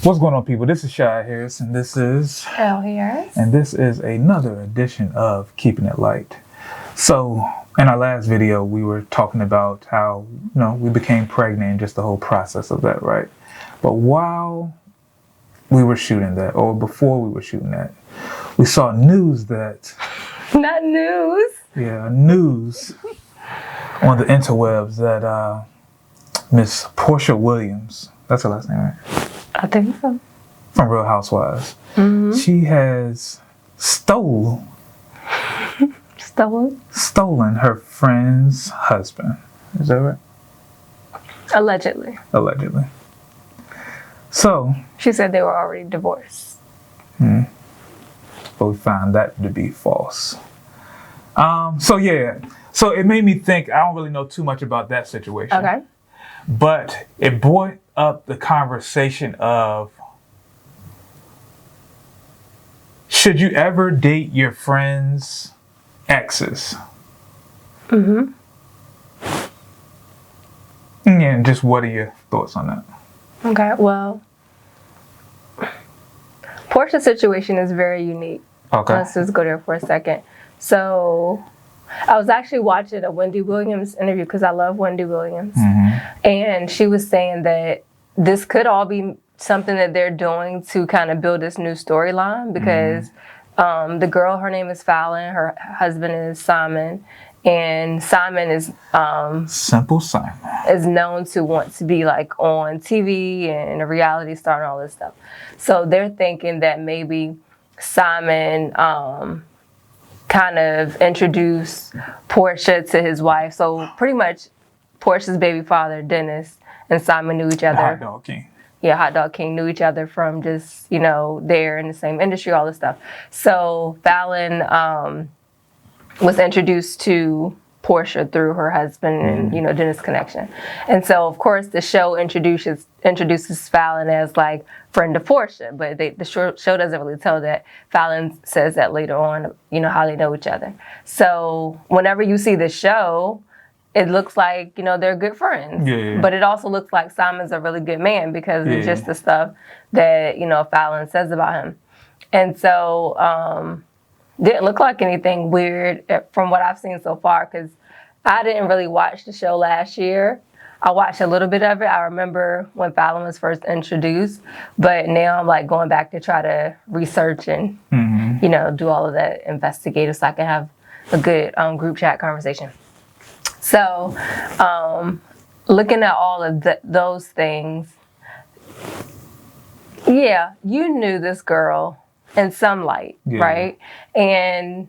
What's going on, people? This is Shy Harris, and this is Elle Harris. and this is another edition of Keeping It Light. So, in our last video, we were talking about how we became pregnant and just the whole process of that, right? But while we were shooting that, or before we were shooting that, we saw news that Not news. news on the interwebs that Miss Porsha Williams, that's her last name, right? I think so. From Real Housewives. She has stolen her friend's husband. Is that right? Allegedly. Allegedly. So. She said they were already divorced. But we found that to be false. So it made me think. I don't really know too much about that situation. Okay. But it brought up the conversation of, should you ever date your friends' exes? Mm-hmm. And just what are your thoughts on that? Okay, well, Porsha's situation is very unique. Okay. Let's just go there for a second. So, I was actually watching a Wendy Williams interview because I love Wendy Williams. Mm-hmm. And she was saying that this could all be something that they're doing to kind of build this new storyline because the girl, her name is Fallon, her husband is Simon, and Simon is Simple Simon is known to want to be like on TV and a reality star and all this stuff. So they're thinking that maybe Simon kind of introduced Porsha to his wife. So pretty much Porsha's baby father, Dennis, and Simon knew each other. Hot Dog King. Yeah, Hot Dog King knew each other from just, they're in the same industry, all this stuff. So Fallon was introduced to Porsha through her husband and, Dennis connection. And so, of course, the show introduces Fallon as like friend of Porsha, but the show doesn't really tell that. Fallon says that later on, how they know each other. So whenever you see the show, it looks like, they're good friends. Yeah. But it also looks like Simon's a really good man because of just the stuff that, Fallon says about him. And so, didn't look like anything weird from what I've seen so far because I didn't really watch the show last year. I watched a little bit of it. I remember when Fallon was first introduced, but now I'm like going back to try to research and, do all of that investigative so I can have a good group chat conversation. So, looking at all of those things, yeah, you knew this girl in some light, right? And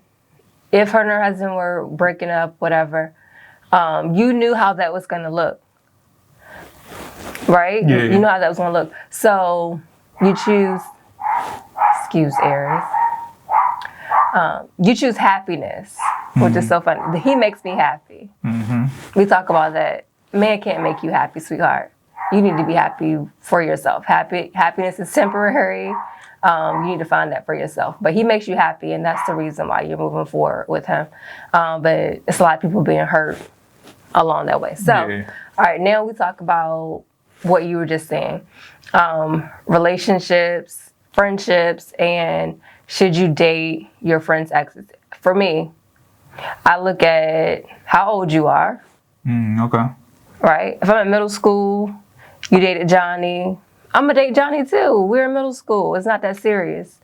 if her and her husband were breaking up, whatever, you knew how that was going to look, right? Yeah. You know how that was going to look. So you choose, excuse Aries, you choose happiness, which is so funny. He makes me happy. Mm-hmm. We talk about that. Man can't make you happy, sweetheart. You need to be happy for yourself. Happiness is temporary. You need to find that for yourself. But he makes you happy, and that's the reason why you're moving forward with him. But it's a lot of people being hurt along that way. So, all right, now we talk about what you were just saying. Relationships, friendships, and should you date your friend's exes? For me, I look at how old you are. Okay. Right? If I'm in middle school, you dated Johnny, I'm going to date Johnny too. We're in middle school. It's not that serious.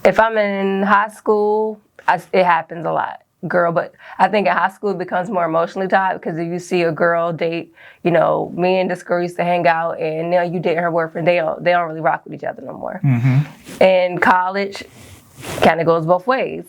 If I'm in high school, it happens a lot, girl. But I think in high school it becomes more emotionally tied because if you see a girl date, me and this girl used to hang out and now you date her boyfriend, they don't really rock with each other no more. Mm-hmm. In college, kind of goes both ways.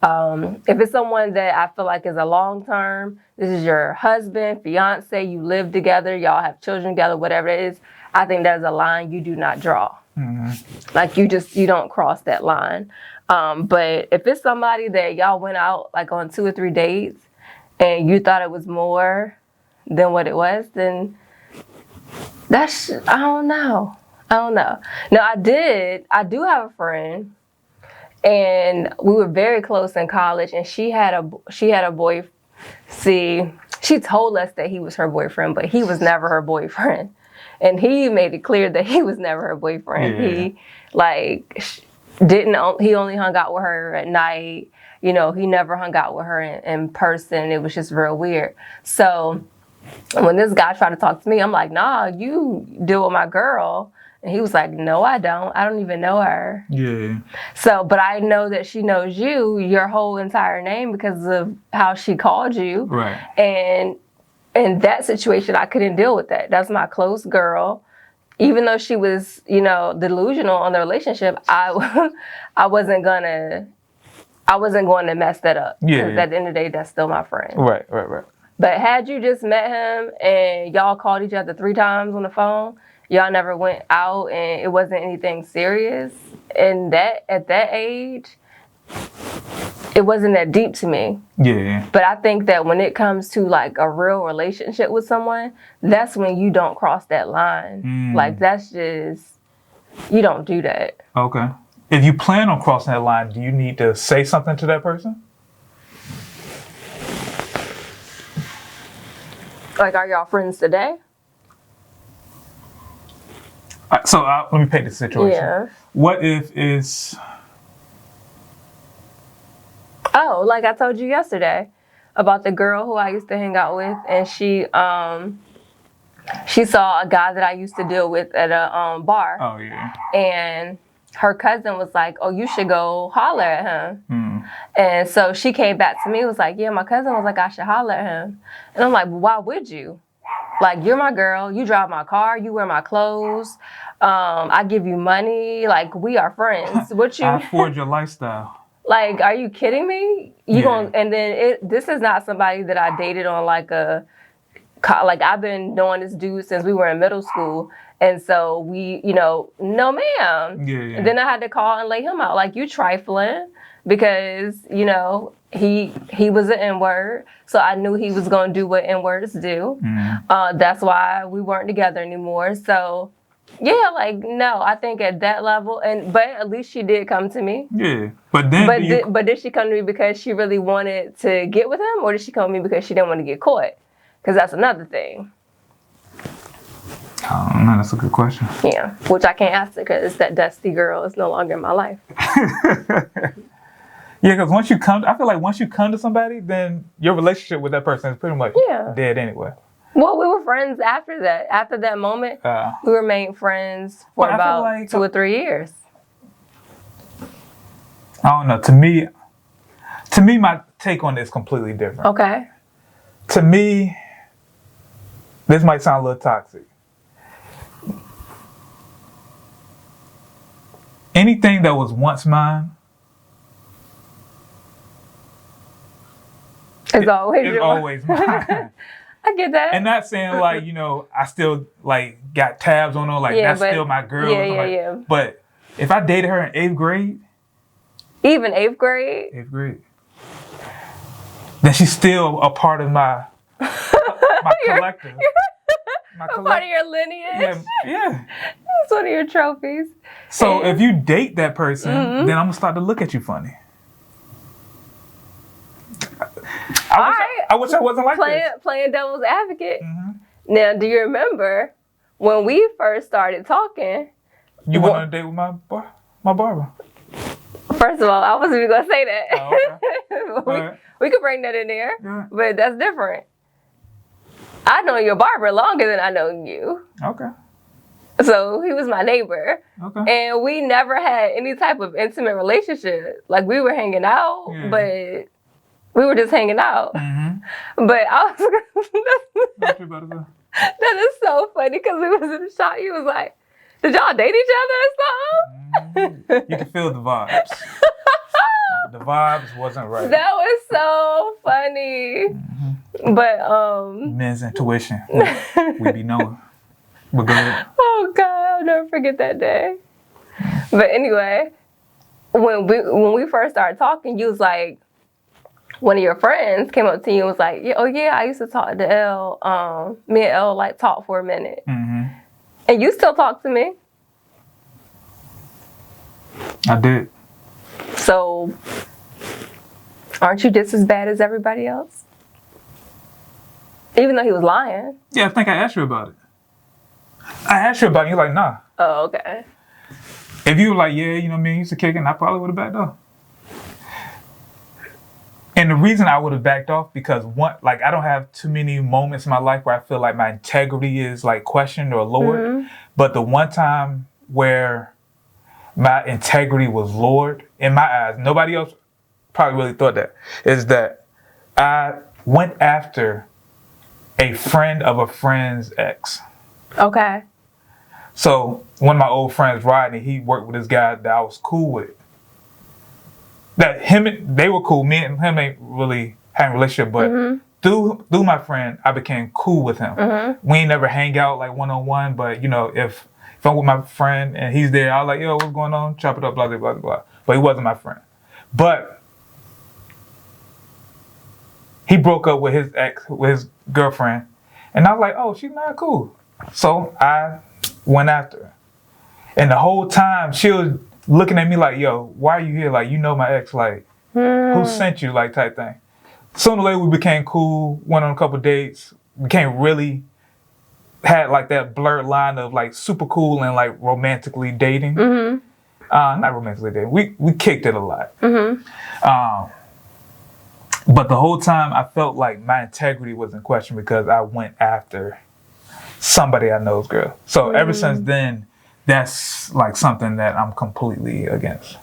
If it's someone that I feel like is a long term, this is your husband, fiance, you live together, y'all have children together, whatever it is, I think there's a line you do not draw. Mm-hmm. Like you don't cross that line. But if it's somebody that y'all went out like on 2 or 3 dates and you thought it was more than what it was, then I don't know. Now I do have a friend and we were very close in college and she had a boy. See, she told us that he was her boyfriend, but he was never her boyfriend. And he made it clear that he was never her boyfriend. Yeah. He he only hung out with her at night. You know, he never hung out with her in person. It was just real weird. So when this guy tried to talk to me, I'm like, nah, you deal with my girl. And he was like, no, I don't. I don't even know her. Yeah. So, but I know that she knows you, your whole entire name, because of how she called you. Right. And in that situation, I couldn't deal with that. That's my close girl. Even though she was, you know, delusional on the relationship, I wasn't going to mess that up. Yeah. Because at the end of the day, that's still my friend. Right. But had you just met him and y'all called each other 3 times on the phone, y'all never went out and it wasn't anything serious, and that at that age, it wasn't that deep to me. Yeah. But I think that when it comes to like a real relationship with someone, that's when you don't cross that line. Like that's just, you don't do that. Okay. If you plan on crossing that line, do you need to say something to that person? Like, are y'all friends today? So let me paint the situation. Yeah. What if it's... Oh, like I told you yesterday about the girl who I used to hang out with, and she saw a guy that I used to deal with at a bar. Oh, yeah. And her cousin was like, oh, you should go holler at him. And so she came back to me, was like, yeah, my cousin was like, I should holler at him. And I'm like, well, why would you? Like, you're my girl, you drive my car, you wear my clothes, I give you money, like, we are friends. What you... I afford your lifestyle. Like, are you kidding me? And then this is not somebody that I dated on like I've been knowing this dude since we were in middle school. And so we, no ma'am. Yeah. And then I had to call and lay him out. Like, you trifling, because, he was an N-word. So I knew he was going to do what N-words do. That's why we weren't together anymore. So, yeah, like, no, I think at that level, but at least she did come to me. Yeah. But then... But did she come to me because she really wanted to get with him, or did she come to me because she didn't want to get caught? Because that's another thing. I don't know. That's a good question. Yeah, which I can't answer because that dusty girl is no longer in my life. Yeah, because I feel like once you come to somebody, then your relationship with that person is pretty much dead anyway. Well, we were friends after that. After that moment, we remained friends for about like 2 or 3 years. I don't know. To me, my take on this is completely different. Okay. To me, this might sound a little toxic. Anything that was once mine, it's always mine. I get that. And not saying like, I still like got tabs on her, like that's still my girl. Yeah. But if I dated her in 8th grade. Even 8th grade? 8th grade. Then she's still a part of my collective. Part of your lineage? Yeah. It's one of your trophies. So if you date that person, then I'm going to start to look at you funny. I wish I wasn't like this. Playing devil's advocate. Now, do you remember when we first started talking? You went on a date with my barber. First of all, I wasn't even going to say that. Oh, okay. we could bring that in there, but that's different. I know your barber longer than I know you. Okay. So he was my neighbor. Okay. And we never had any type of intimate relationship. Like, we were hanging out, but we were just hanging out. But I was... That is so funny, because we was in the shop. He was like, did y'all date each other or something? You can feel the vibes. The vibes wasn't right. That was so funny. But men's intuition. We be knowing. We're good. Oh God, I'll never forget that day. But anyway, when we first started talking, you was like, one of your friends came up to you and was like, oh yeah, I used to talk to Elle. Me and Elle like talked for a minute. And you still talk to me. I did. So, aren't you just as bad as everybody else? Even though he was lying. Yeah, I think I asked you about it. I asked you about it, you're like, nah. Oh, okay. If you were like, yeah, you know what I mean, used to kick it, I probably would have backed off. And the reason I would have backed off because I don't have too many moments in my life where I feel like my integrity is like questioned or lowered. Mm-hmm. But the one time where my integrity was lowered in my eyes, nobody else probably really thought that, is that I went after a friend of a friend's ex. Okay. So one of my old friends, Rodney, he worked with this guy that I was cool with. They were cool. Me and him ain't really having a relationship, but through my friend, I became cool with him. We ain't never hang out like one-on-one, but you know, if I'm with my friend and he's there, I was like, yo, what's going on? Chop it up, blah, blah, blah, blah. But he wasn't my friend. But he broke up with his ex, with his girlfriend, and I was like, oh, she's not cool. So I went after her. And the whole time she was looking at me like, yo, why are you here? Like, you know my ex, like, who sent you, like, type thing. Sooner or later, we became cool, went on a couple dates, had like that blurred line of like super cool and like romantically dating. Not romantically dating. We kicked it a lot. But the whole time I felt like my integrity was in question because I went after somebody I know's girl. So ever since then, that's like something that I'm completely against.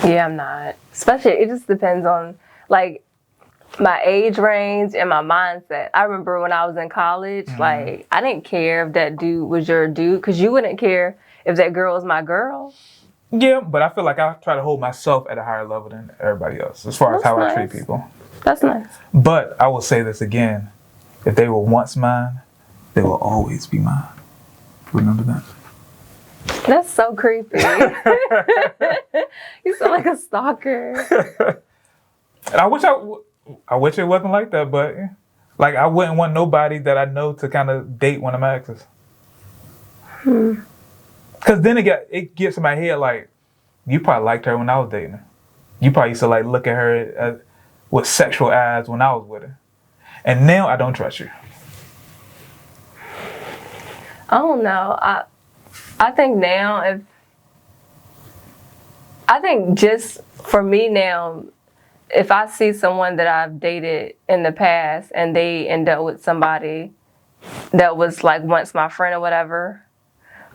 Yeah, I'm not. Especially, it just depends on like my age range and my mindset. I remember when I was in college, like I didn't care if that dude was your dude because you wouldn't care if that girl was my girl. Yeah, but I feel like I try to hold myself at a higher level than everybody else as far as how I treat people. That's nice. But I will say this again. If they were once mine, they will always be mine. Remember that. That's so creepy. You sound like a stalker. And I wish it wasn't like that, but like I wouldn't want nobody that I know to kind of date one of my exes. Because then it gets in my head like, you probably liked her when I was dating her. You probably used to like look at her with sexual eyes when I was with her. And now I don't trust you. I don't know. I think now, I think just for me now, if I see someone that I've dated in the past and they end up with somebody that was like once my friend or whatever,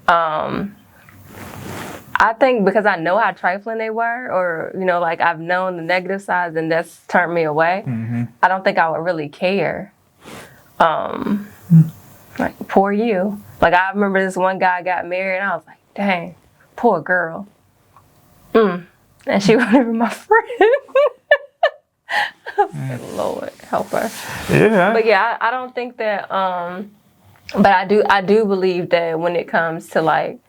I think because I know how trifling they were, or you know, like I've known the negative sides and that's turned me away. I don't think I would really care. Like poor you. Like I remember this one guy got married and I was like, dang, poor girl. And she wasn't even my friend. Lord, help her. Yeah. But yeah, I don't think that. But I do believe that when it comes to like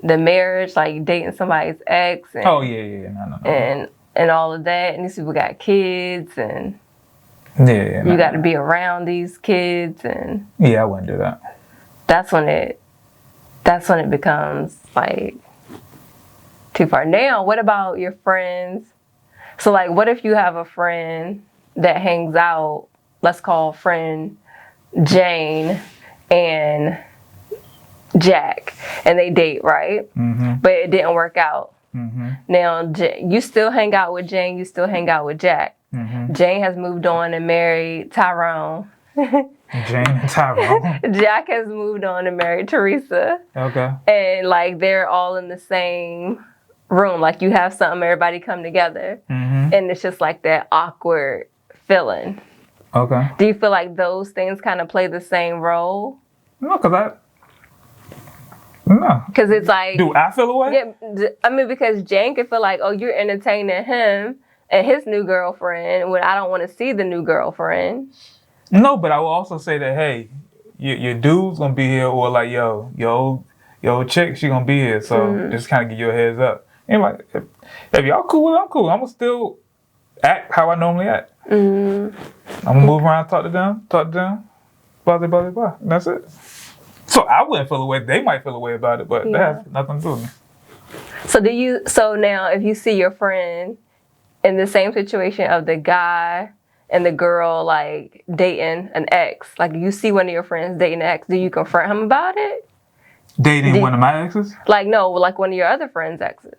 the marriage, like dating somebody's ex, and, Oh yeah, no. and all of that, and these people got kids, and Yeah. you got to be around these kids, and yeah, I wouldn't do that. that's when it becomes like too far. Now, what about your friends? So like, what if you have a friend that hangs out, let's call friend Jane and Jack, and they date, right? But it didn't work out. Now, you still hang out with Jane, you still hang out with Jack. Jane has moved on and married Tyrone. Jane and Tyrone. Jack has moved on and married Teresa. Okay. And like they're all in the same room. Like you have something, everybody come together. And it's just like that awkward feeling. Okay. Do you feel like those things kind of play the same role? No, because it's like, do I feel away? Yeah, I mean, because Jane could feel like, oh, you're entertaining him and his new girlfriend when I don't want to see the new girlfriend. No, but I will also say that, hey, your dude's gonna be here, or like, yo chick, she gonna be here, so just kind of give you a heads up. Anyway, if y'all cool, I'm cool. I'm gonna still act how I normally act. I'm gonna move around, talk to them, blah, blah, blah, blah. And that's it. So I wouldn't feel away. They might feel away about it, but that has nothing to do with me. So now if you see your friend in the same situation of the guy and the girl like dating an ex, like you see one of your friends dating an ex, do you confront him about it? Dating one of my exes? Like, no, like one of your other friends' exes.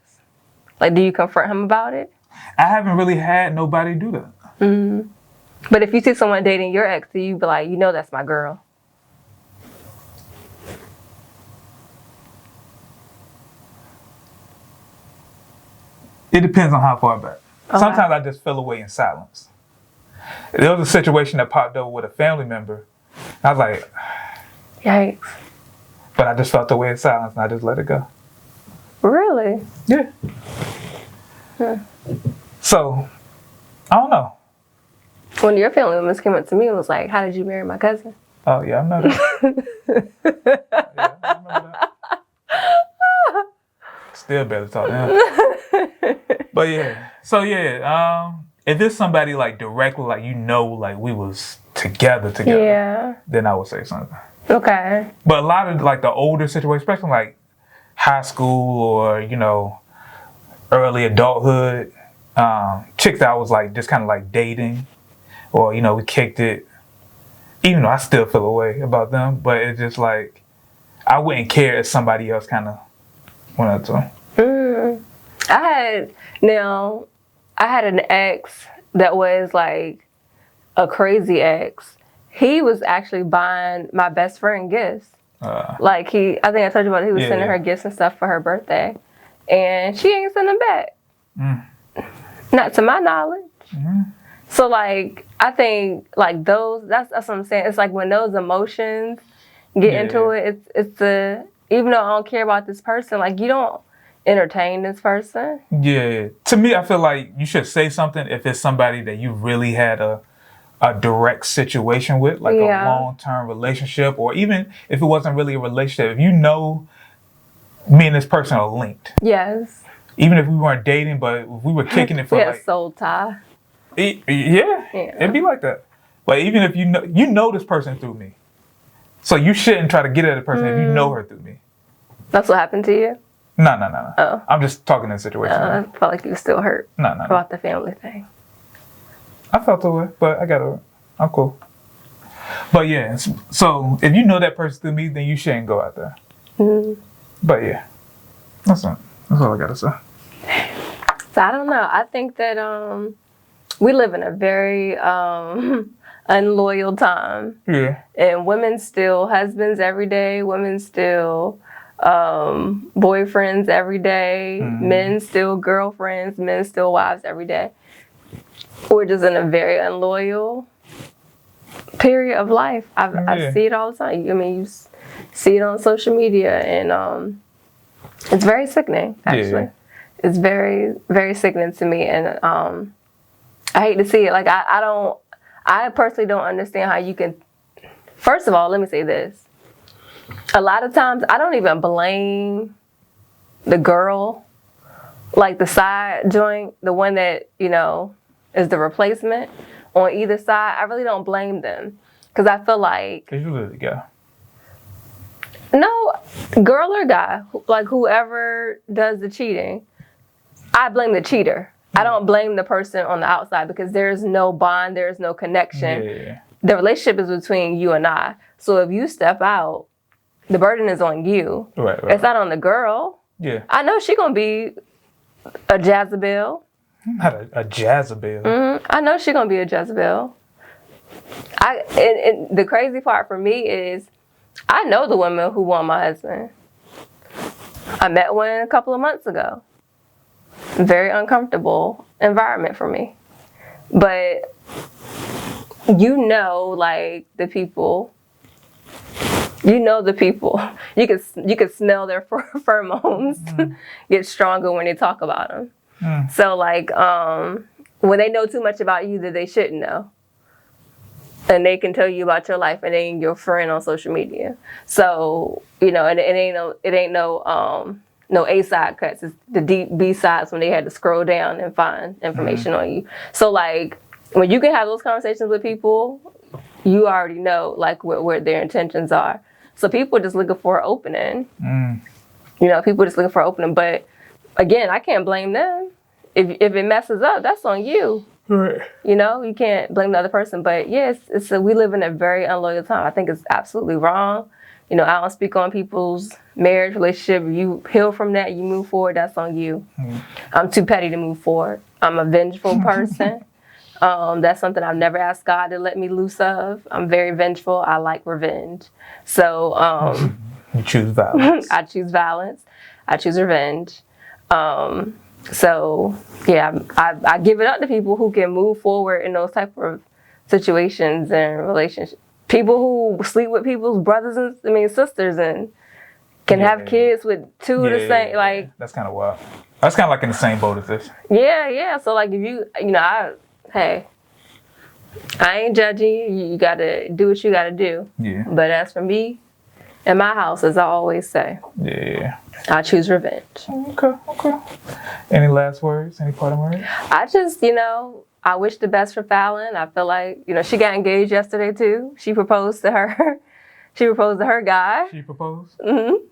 Like, do you confront him about it? I haven't really had nobody do that. Mm-hmm. But if you see someone dating your ex, do you be like, that's my girl? It depends on how far back. Okay. Sometimes I just fell away in silence. There was a situation that popped up with a family member. I was like, yikes. But I just felt away in silence and I just let it go. Really? Yeah. Huh. So, I don't know. One of your family members came up to me and was like, how did you marry my cousin? Oh, yeah, I know that. Yeah, I remember that. Still better talk to him. But yeah. So, yeah. If it's somebody like directly, like like we was together, yeah, then I would say something. Okay. But a lot of like the older situations, especially like high school or, early adulthood, chicks that I was like just kind of like dating or, we kicked it, even though I still feel a way about them, but it's just like, I wouldn't care if somebody else kind of went up to them. I had an ex that was like a crazy ex. He was actually buying my best friend gifts. I think I told you about it. He was sending her gifts and stuff for her birthday. And she ain't sending them back. Not to my knowledge. So like, I think like that's what I'm saying. It's like when those emotions get into it, it's even though I don't care about this person, like you don't entertain this person. Yeah. To me, I feel like you should say something if it's somebody that you really had a direct situation with, like a long-term relationship, or even if it wasn't really a relationship, if me and this person are linked. Yes. Even if we weren't dating, but if we were kicking it for like soul tie. It'd be like that. But even if you know this person through me, so you shouldn't try to get at a person if you know her through me. That's what happened to you? No. Oh. I'm just talking in a situation. I felt like you were still hurt. No. About the family thing. I felt that way, but I got over it. I'm cool. But yeah, so if you know that person through me, then you shouldn't go out there. But yeah, that's all I gotta say. So I don't know. I think that we live in a very unloyal time. Yeah. And women steal husbands every day. Women steal boyfriends every day. Men steal girlfriends. Men steal wives every day. We're just in a very unloyal period of life. I see it all the time. I mean, you see it on social media, and it's very sickening, actually. Yeah. It's very, very sickening to me, and I hate to see it. Like, I personally don't understand how you can, first of all, let me say this. A lot of times, I don't even blame the girl, like the side joint, the one that, is the replacement on either side. I really don't blame them, because I feel like, because you live together. No, girl or guy, like whoever does the cheating, I blame the cheater. I don't blame the person on the outside, because there's no bond, there's no connection. Yeah. The relationship is between you and I. So if you step out, the burden is on you. Right. It's not on the girl. Yeah. I know she's gonna be a Jezebel. Not a Jezebel. I know she's gonna be a Jezebel. And the crazy part for me is, I know the women who want my husband. I met one a couple of months ago. Very uncomfortable environment for me. But like the people. You can smell their pheromones get stronger when they talk about them. So like when they know too much about you that they shouldn't know, and they can tell you about your life, and they ain't your friend on social media. So and it ain't no A side cuts. It's the deep B sides when they had to scroll down and find information on you. So like when you can have those conversations with people, you already know like where their intentions are. So people are just looking for an opening. People are just looking for an opening. But again, I can't blame them. If it messes up, that's on you. Right. You can't blame the other person. But yes, we live in a very unloyal time. I think it's absolutely wrong. I don't speak on people's marriage, relationship, you heal from that, you move forward, that's on you. I'm too petty to move forward. I'm a vengeful person. That's something I've never asked God to let me loose of. I'm very vengeful. I like revenge. So you choose violence. I choose violence. I choose revenge. So yeah, I give it up to people who can move forward in those type of situations and relationships. People who sleep with people's brothers and sisters and can have kids with two of the same, like. That's kind of wild. That's kind of like in the same boat as this. Yeah. So like if you know, I ain't judging you. You gotta do what you gotta do. Yeah. But as for me, in my house, as I always say, I choose revenge. Okay. Any last words? Any parting words? I just, I wish the best for Fallon. I feel like, she got engaged yesterday too. She proposed to her. She proposed to her guy. She proposed? Mm-hmm.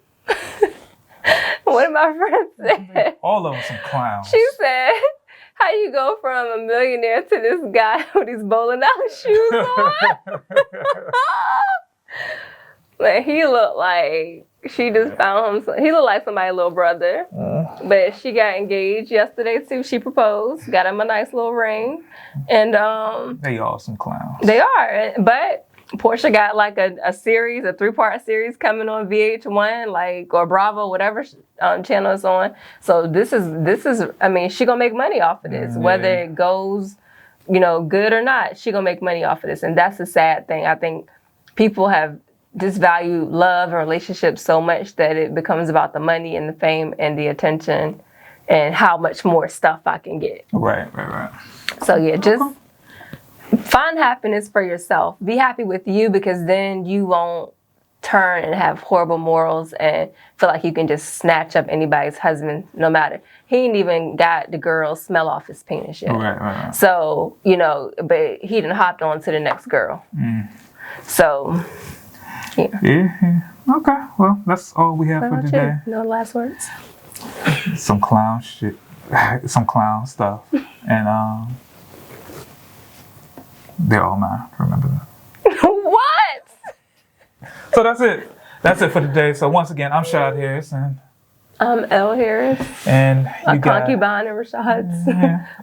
What did my friend say? All of them some clowns. She said, how you go from a millionaire to this guy with these bowling alley shoes on? Like, he looked like she just found him. He looked like somebody's little brother. But she got engaged yesterday too. She proposed, got him a nice little ring. And they all some clowns. They are. But Porsha got like a series, a 3-part series coming on VH1, or Bravo, whatever channel it's on. So this is. I mean, she gonna make money off of this, whether it goes, good or not. She gonna make money off of this, and that's the sad thing. I think people have disvalued love and relationships so much that it becomes about the money and the fame and the attention, and how much more stuff I can get. Right. So yeah, just. Find happiness for yourself. Be happy with you, because then you won't turn and have horrible morals and feel like you can just snatch up anybody's husband, no matter. He ain't even got the girl smell off his penis yet. Right. So, but he done hopped on to the next girl. So, yeah. Okay, well, that's all we have for today. No last words? Some clown shit. Some clown stuff. And, they're all mine. Remember that. What? So that's it. That's it for today. So once again, I'm Shad Harris, and I'm Elle Harris. And you got concubine in Rashad's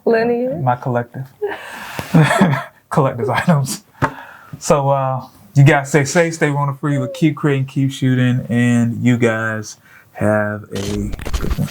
lineage. My collective items. So you guys stay safe, stay Rona free, but keep creating, keep shooting, and you guys have a good one.